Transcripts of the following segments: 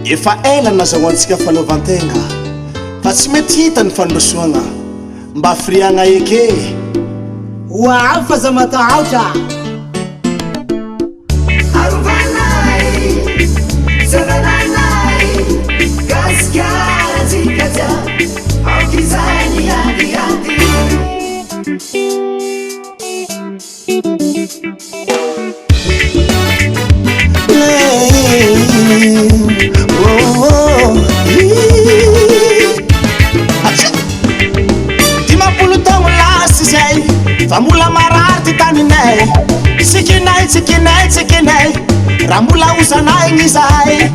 Efa ela nazahoantsika fanaovantegna fa tsy mety hita ny fandrosoagna mba firiagna eke Wow, fa za matahotra Arovanai, Sarananai, Gaskati Kaja, Aukizani Yadi Yadi. Famula mararty taninay Sikinay, sikinay, sikinay Ramula usanay ngisay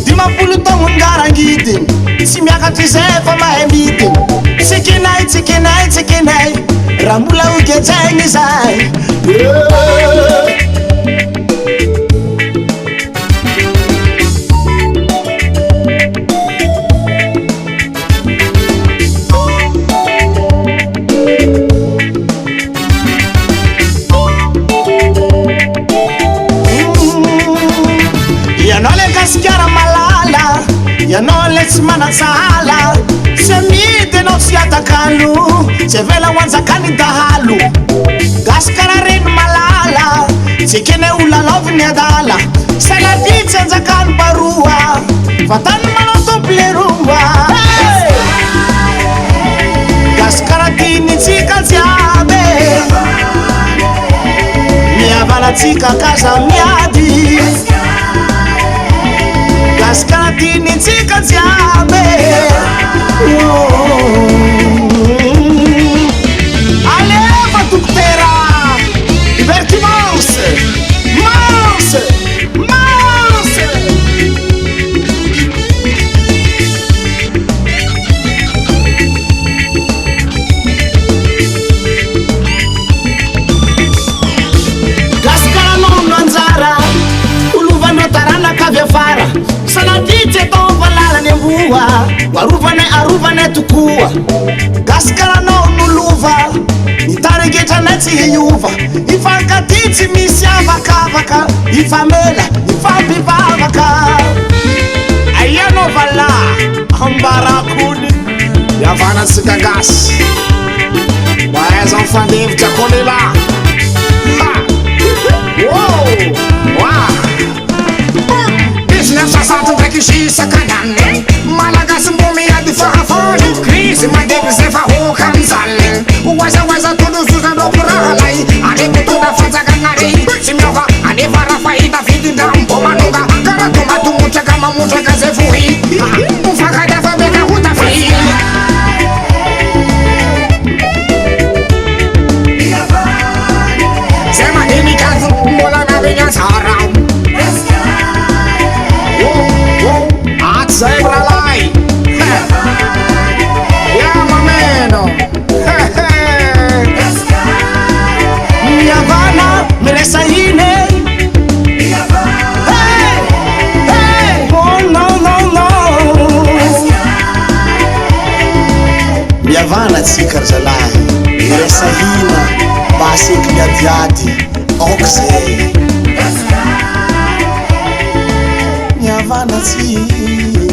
Dimapulu taon garangitin Si miakatry zay fa mahay mitin Sikinay, sikinay, sikinay Ramula ugetsay ngisay Gaskara malala Yanao letsy manantsala Se midenao tsy atakalo Se vela hoanjakany dahalo Gaskara reny malala Tsy kene olalaovy ny adala Saladitsy anjakany baroa Fatany manao tompleroa Gaskara tinitsika jiabe Miavalatsika kaza miady Gaskati ni tsika jiabe Aleva doktera Iberti Manse Manse Manse Gaskara non anjara Uluvano tarana kavyafara Saladitsy atao valalany amboa Arovane tokoa Gaskaranao nolova Nitaregetranay tsy hiova Ifankatitsy misy avakavaka Ifamela, ifampivavaka Aianao vala Ambarakony Yavanatsika gasy Aiza mifandevitra kone la Sasatu ndraiky isakanyany Malagasy mbô miady fahafany Krisy mandevy zay fa hokany zany Oaiza tolozozanao koralay Arekotonda fanjakagnary Tsy miova anefa raha fahita vidindra mbô manonga Kara tomatomotraka mamotraka zay vohy Mifakadafa beka hotafy Zay mandinikady mbola naveny antsara Zay bralay Yamameno Miavana miresa ine Oh no Miavana tsikar zalahy Miresa hina Baseky miadiady Okzay Miavana tsikar